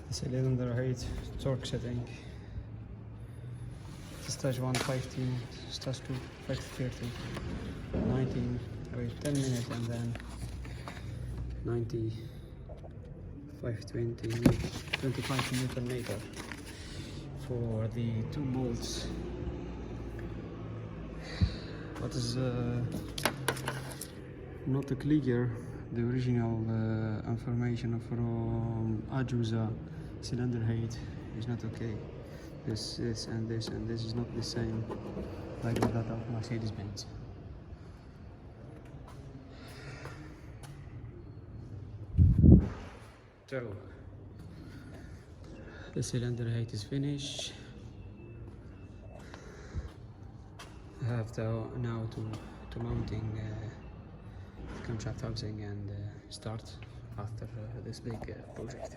The cylinder height, torque setting. Stage 1 15, stage 2 530, 19, wait 10 minutes, and then 90, 520, 25 Newton meter for the 2 bolts. What is not clear, the original information from Ajuza cylinder height is not okay. This and this is not the same like that of Mercedes-Benz. So the cylinder height is finished. I have to now to mounting camshaft housing and start after this big project.